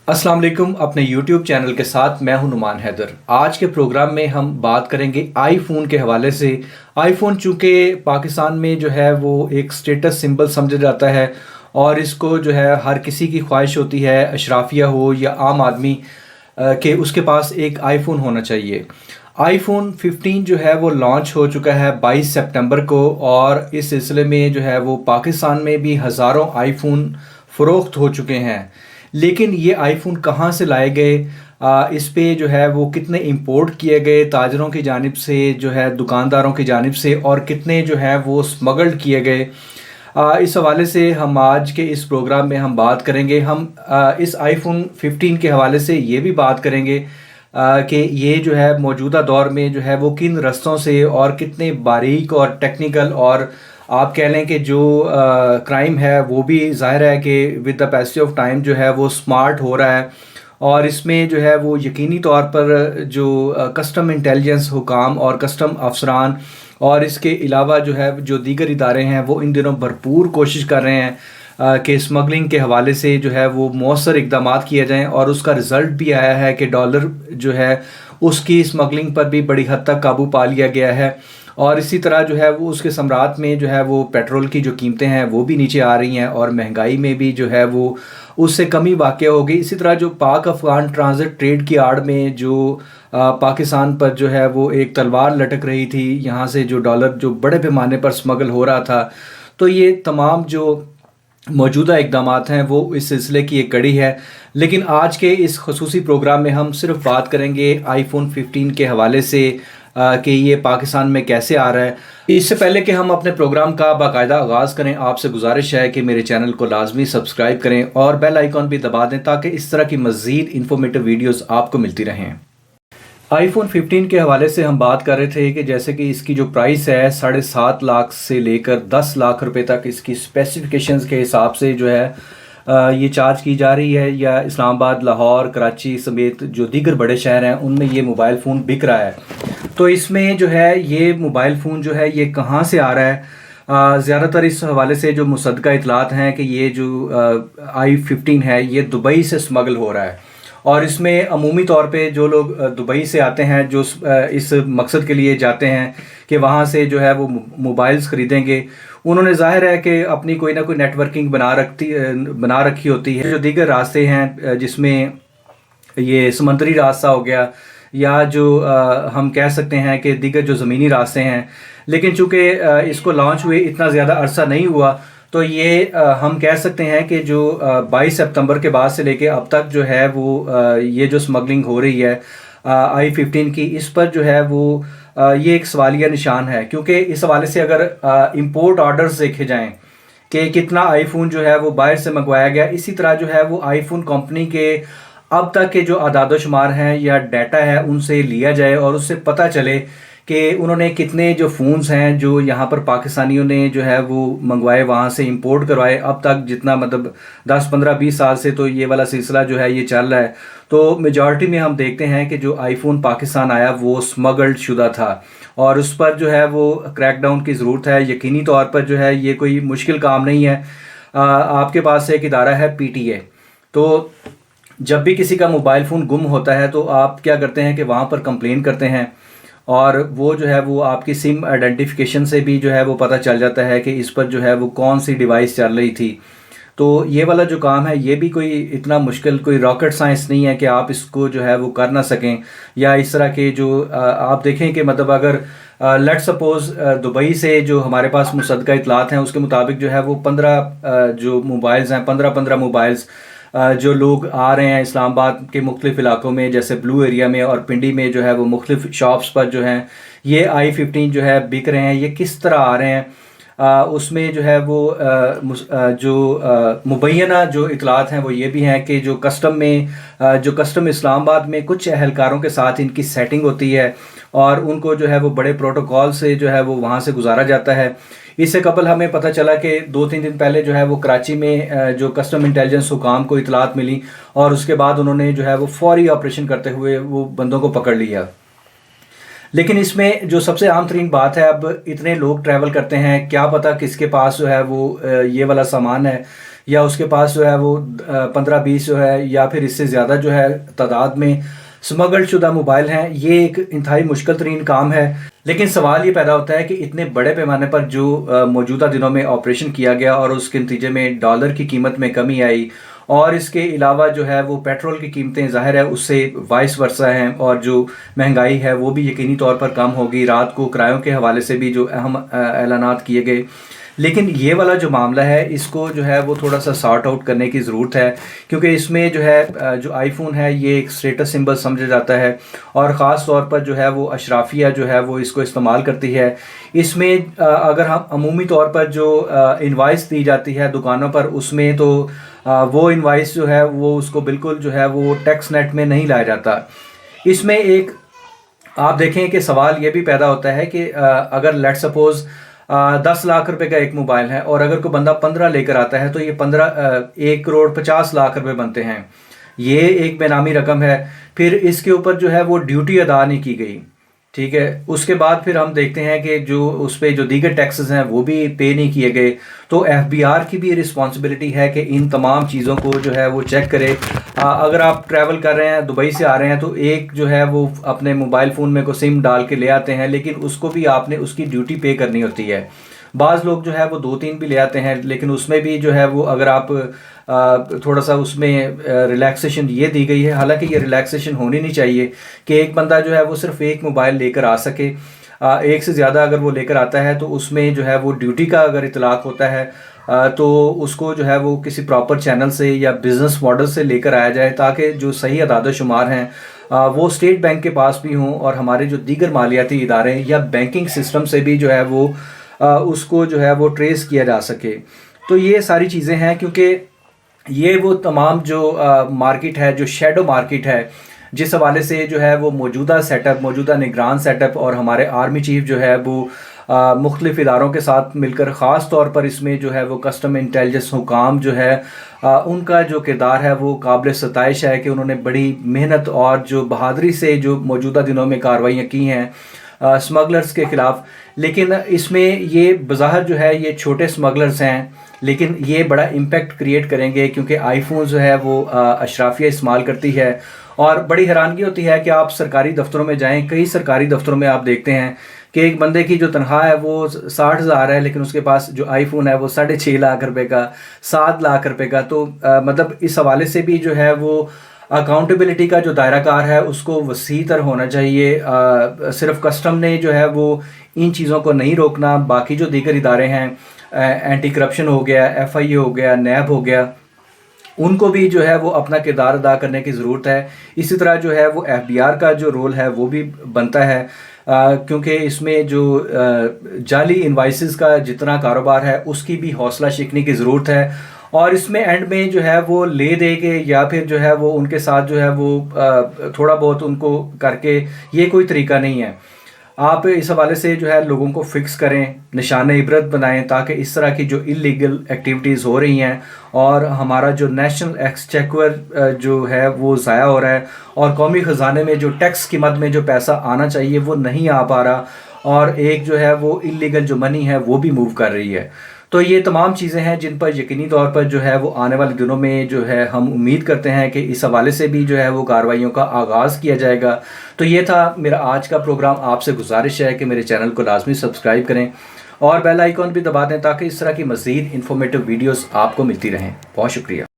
अस्सलाम वालेकुम। अपने YouTube चैनल के साथ मैं हूं नुमान हैदर। आज के प्रोग्राम में हम बात करेंगे आईफोन के हवाले से। आईफोन चूँकि पाकिस्तान में जो है वो एक स्टेटस सिंबल समझा जाता है और इसको जो है हर किसी की ख्वाहिश होती है, अशराफिया हो या आम आदमी, कि उसके पास एक आईफोन होना चाहिए। आईफोन 15 जो है वो लॉन्च हो चुका है 22 सितंबर को, और इस सिलसिले में जो है वो पाकिस्तान में भी हज़ारों आईफोन फ़रोख्त हो चुके हैं। लेकिन ये आईफोन कहाँ से लाए गए, इस पे जो है वो कितने इंपोर्ट किए गए ताजरों की जानिब से, जो है दुकानदारों की जानिब से, और कितने जो है वो स्मगल्ड किए गए, इस हवाले से हम आज के इस प्रोग्राम में हम बात करेंगे। हम इस आईफोन 15 के हवाले से ये भी बात करेंगे कि ये जो है मौजूदा दौर में जो है वो किन रस्तों से और कितने बारीक और टेक्निकल, और आप कह लें कि जो क्राइम है वो भी ज़ाहिर है कि with the passage of time जो है वो स्मार्ट हो रहा है। और इसमें जो है वो यकीनी तौर पर जो कस्टम इंटेलिजेंस हुकाम और कस्टम अफसरान और इसके अलावा जो है जो दीगर इदारे हैं वो इन दिनों भरपूर कोशिश कर रहे हैं कि स्मगलिंग के हवाले से जो है वो मौसर इकदाम किए जाएँ। और उसका रिज़ल्ट भी आया है कि डॉलर जो है उसकी स्मगलिंग पर भी बड़ी हद तक काबू पा लिया गया है। और इसी तरह जो है वो उसके समरात में जो है वो पेट्रोल की जो कीमतें हैं वो भी नीचे आ रही हैं, और महंगाई में भी जो है वो उससे कमी वाक़या हो गई। इसी तरह जो पाक अफ़गान ट्रांजिट ट्रेड की आड़ में जो पाकिस्तान पर जो है वो एक तलवार लटक रही थी, यहाँ से जो डॉलर जो बड़े पैमाने पर स्मगल हो रहा था, तो ये तमाम जो मौजूदा इक़दाम हैं वो इस सिलसिले की एक कड़ी है। लेकिन आज के इस ख़ुसूसी प्रोग्राम में हम सिर्फ बात करेंगे आईफोन 15 के हवाले से कि ये पाकिस्तान में कैसे आ रहा है। इससे पहले कि हम अपने प्रोग्राम का बाकायदा आगाज़ करें, आपसे गुजारिश है कि मेरे चैनल को लाजमी सब्सक्राइब करें और बेल आइकॉन भी दबा दें ताकि इस तरह की मज़ीद इन्फॉर्मेटिव वीडियोज़ आपको मिलती रहें। आईफोन 15 के हवाले से हम बात कर रहे थे कि जैसे कि इसकी जो प्राइस है 7.5 लाख से लेकर 10 लाख रुपए तक इसकी स्पेसिफिकेशंस के हिसाब से जो है ये चार्ज की जा रही है, या इस्लामाबाद, लाहौर, कराची समेत जो दीगर बड़े शहर हैं उनमें ये मोबाइल फ़ोन बिक रहा है। तो इसमें जो है ये मोबाइल फ़ोन जो है ये कहाँ से आ रहा है, ज़्यादातर इस हवाले से जो मुसद्दका इतलात हैं कि ये जो i15 है ये दुबई से स्मगल हो रहा है। और इसमें अमूमी तौर पे जो लोग दुबई से आते हैं, जो इस मकसद के लिए जाते हैं कि वहाँ से जो है वो मोबाइल्स ख़रीदेंगे, उन्होंने ज़ाहिर है कि अपनी कोई ना कोई नेटवर्किंग बना रखी होती है। जो दीगर रास्ते हैं जिसमें ये समंदरी रास्ता हो गया, या जो हम कह सकते हैं कि दीगर जो ज़मीनी रास्ते हैं, लेकिन चूँकि इसको लॉन्च हुए इतना ज़्यादा अरसा नहीं हुआ, तो ये हम कह सकते हैं कि जो 22 सितंबर के बाद से लेके अब तक जो है वो ये जो स्मगलिंग हो रही है i15 की, इस पर जो है वो ये एक सवालिया निशान है। क्योंकि इस हवाले से अगर इंपोर्ट ऑर्डर्स देखे जाएं कि कितना आईफोन जो है वो बाहर से मंगवाया गया, इसी तरह जो है वो आईफोन कंपनी के अब तक के जो आदाद शुमार हैं या डाटा है उनसे लिया जाए और उससे पता चले कि उन्होंने कितने जो फ़ोन्स हैं जो यहाँ पर पाकिस्तानियों ने जो है वो मंगवाए, वहाँ से इंपोर्ट करवाए। अब तक जितना मतलब 10, 15, 20 साल से तो ये वाला सिलसिला जो है ये चल रहा है। तो मेजॉरिटी में हम देखते हैं कि जो आईफोन पाकिस्तान आया वो स्मगल्ड शुदा था, और उस पर जो है वो क्रैकडाउन की ज़रूरत है। यकीनी तौर पर जो है ये कोई मुश्किल काम नहीं है। आपके पास एक इदारा है PTA, तो जब भी किसी का मोबाइल फ़ोन गुम होता है तो आप क्या करते हैं कि वहाँ पर कंप्लेन करते हैं, और वो जो है वो आपकी सिम आइडेंटिफिकेशन से भी जो है वो पता चल जाता है कि इस पर जो है वो कौन सी डिवाइस चल रही थी। तो ये वाला जो काम है ये भी कोई इतना मुश्किल, कोई रॉकेट साइंस नहीं है कि आप इसको जो है वो कर ना सकें। या इस तरह के जो आप देखें कि मतलब अगर लेट सपोज़ दुबई से जो हमारे पास मुसद्दका इतलात हैं उसके मुताबिक जो है वो 15 जो मोबाइल्स हैं, 15 मोबाइल्स जो लोग आ रहे हैं इस्लामाबाद के मुख्तलिफ़ इलाकों में, जैसे ब्लू एरिया में और पिंडी में जो है वो मुख्तलिफ़ शॉप्स पर जो हैं ये i15 जो है बिक रहे हैं। ये किस तरह आ रहे हैं, उसमें जो है वो जो मुबैना जो इतलात हैं वो ये भी हैं कि जो कस्टम इस्लामाबाद में कुछ एहलकारों के साथ इनकी सेटिंग होती है और उनको जो है वो बड़े प्रोटोकॉल से जो है वो वहाँ से गुजारा जाता है। इससे कबल हमें पता चला कि 2-3 दिन पहले जो है वो कराची में जो कस्टम इंटेलिजेंस हुकाम को इतलात मिली, और उसके बाद उन्होंने जो है वो फौरी ऑपरेशन करते हुए वो बंदों को पकड़ लिया। लेकिन इसमें जो सबसे आम तरीन बात है, अब इतने लोग ट्रैवल करते हैं, क्या पता किसके पास जो है वो ये वाला सामान है یا اس کے پاس جو ہے وہ 15-20 جو ہے یا پھر اس سے زیادہ جو ہے تعداد میں سمگل شدہ موبائل ہیں، یہ ایک انتہائی مشکل ترین کام ہے۔ لیکن سوال یہ پیدا ہوتا ہے کہ اتنے بڑے پیمانے پر جو موجودہ دنوں میں آپریشن کیا گیا اور اس کے نتیجے میں ڈالر کی قیمت میں کمی آئی، اور اس کے علاوہ جو ہے وہ پیٹرول کی قیمتیں ظاہر ہے اس سے وائس ورثہ ہیں، اور جو مہنگائی ہے وہ بھی یقینی طور پر کم ہوگی۔ رات کو کرایوں کے حوالے سے بھی جو اہم اعلانات کیے گئے، لیکن یہ والا جو معاملہ ہے اس کو جو ہے وہ تھوڑا سا سارٹ آؤٹ کرنے کی ضرورت ہے، کیونکہ اس میں جو ہے جو آئی فون ہے یہ ایک اسٹیٹس سمبل سمجھا جاتا ہے، اور خاص طور پر جو ہے وہ اشرافیہ جو ہے وہ اس کو استعمال کرتی ہے۔ اس میں اگر ہم عمومی طور پر جو انوائس دی جاتی ہے دکانوں پر، اس میں تو وہ انوائس جو ہے وہ اس کو بالکل جو ہے وہ ٹیکس نیٹ میں نہیں لایا جاتا۔ اس میں ایک آپ دیکھیں کہ سوال یہ بھی پیدا ہوتا ہے کہ اگر لیٹ سپوز 10 لاکھ روپے کا ایک موبائل ہے، اور اگر کوئی بندہ 15 لے کر آتا ہے تو یہ 1,50,00,000 روپے بنتے ہیں۔ یہ ایک بے نامی رقم ہے۔ پھر اس کے اوپر جو ہے وہ ڈیوٹی ادا نہیں کی گئی، ٹھیک ہے۔ اس کے بعد پھر ہم دیکھتے ہیں کہ جو اس پہ جو دیگر ٹیکسز ہیں وہ بھی پے نہیں کیے گئے۔ تو FBR کی بھی رسپانسبلٹی ہے کہ ان تمام چیزوں کو جو ہے وہ چیک کرے۔ اگر آپ ٹریول کر رہے ہیں، دبئی سے آ رہے ہیں، تو ایک جو ہے وہ اپنے موبائل فون میں کو سم ڈال کے لے آتے ہیں، لیکن اس کو بھی آپ نے اس کی ڈیوٹی پے کرنی ہوتی ہے۔ بعض لوگ جو ہے وہ 2-3 بھی لے آتے ہیں، لیکن اس میں بھی جو ہے وہ اگر آپ تھوڑا سا اس میں ریلیکسیشن یہ دی گئی ہے، حالانکہ یہ ریلیکسیشن ہونی نہیں چاہیے کہ ایک بندہ جو ہے وہ صرف ایک موبائل لے کر آ سکے۔ ایک سے زیادہ اگر وہ لے کر آتا ہے تو اس میں جو ہے وہ ڈیوٹی کا اگر اطلاق ہوتا ہے تو اس کو جو ہے وہ کسی پراپر چینل سے یا بزنس ماڈل سے لے کر آیا جائے، تاکہ جو صحیح اعداد و شمار ہیں وہ اسٹیٹ بینک کے پاس بھی ہوں، اور ہمارے جو دیگر مالیاتی ادارے یا بینکنگ سسٹم سے بھی جو ہے وہ اس کو جو ہے وہ ٹریس کیا جا سکے۔ تو یہ ساری چیزیں ہیں، کیونکہ یہ وہ تمام جو مارکیٹ ہے، جو شیڈو مارکیٹ ہے، جس حوالے سے جو ہے وہ موجودہ سیٹ اپ، موجودہ نگران سیٹ اپ، اور ہمارے آرمی چیف جو ہے وہ مختلف اداروں کے ساتھ مل کر، خاص طور پر اس میں جو ہے وہ کسٹم انٹیلیجنس حکام جو ہے ان کا جو کردار ہے وہ قابل ستائش ہے، کہ انہوں نے بڑی محنت اور جو بہادری سے جو موجودہ دنوں میں کارروائیاں کی ہیں اسمگلرز کے خلاف۔ لیکن اس میں یہ بظاہر جو ہے یہ چھوٹے اسمگلرز ہیں، لیکن یہ بڑا امپیکٹ کریٹ کریں گے، کیونکہ آئی فون جو ہے وہ اشرافیہ استعمال کرتی ہے۔ اور بڑی حیرانگی ہوتی ہے کہ آپ سرکاری دفتروں میں جائیں، کئی سرکاری دفتروں میں آپ دیکھتے ہیں کہ ایک بندے کی جو تنخواہ ہے وہ 60,000 ہے، لیکن اس کے پاس جو آئی فون ہے وہ 6.5 لاکھ روپے کا، 7 لاکھ روپے کا۔ تو مطلب اس حوالے سے بھی جو ہے وہ اکاؤنٹیبلٹی کا جو دائرہ کار ہے اس کو وسیع تر ہونا چاہیے۔ صرف کسٹم نے جو ہے وہ ان چیزوں کو نہیں روکنا، باقی جو دیگر ادارے ہیں، اینٹی کرپشن ہو گیا، FIA ہو گیا، نیب ہو گیا، ان کو بھی جو ہے وہ اپنا کردار ادا کرنے کی ضرورت ہے۔ اسی طرح جو ہے وہ FBR کا جو رول ہے وہ بھی بنتا ہے، کیونکہ اس میں جو جعلی انوائسز کا جتنا کاروبار ہے اس کی بھی حوصلہ شکنی کی ضرورت ہے۔ اور اس میں اینڈ میں جو ہے وہ لے دے کے یا پھر جو ہے وہ ان کے ساتھ جو ہے وہ تھوڑا بہت ان کو کر کے، یہ کوئی طریقہ نہیں ہے۔ آپ اس حوالے سے جو ہے لوگوں کو فکس کریں، نشان عبرت بنائیں، تاکہ اس طرح کی جو انلیگل ایکٹیویٹیز ہو رہی ہیں اور ہمارا جو نیشنل ایکسچیکر جو ہے وہ ضائع ہو رہا ہے، اور قومی خزانے میں جو ٹیکس کی مد میں جو پیسہ آنا چاہیے وہ نہیں آ پا رہا، اور ایک جو ہے وہ انلیگل جو منی ہے وہ بھی موو کر رہی ہے۔ تو یہ تمام چیزیں ہیں جن پر یقینی طور پر جو ہے وہ آنے والے دنوں میں جو ہے ہم امید کرتے ہیں کہ اس حوالے سے بھی جو ہے وہ کارروائیوں کا آغاز کیا جائے گا۔ تو یہ تھا میرا آج کا پروگرام۔ آپ سے گزارش ہے کہ میرے چینل کو لازمی سبسکرائب کریں اور بیل آئیکن بھی دبا دیں، تاکہ اس طرح کی مزید انفارمیٹیو ویڈیوز آپ کو ملتی رہیں۔ بہت شکریہ۔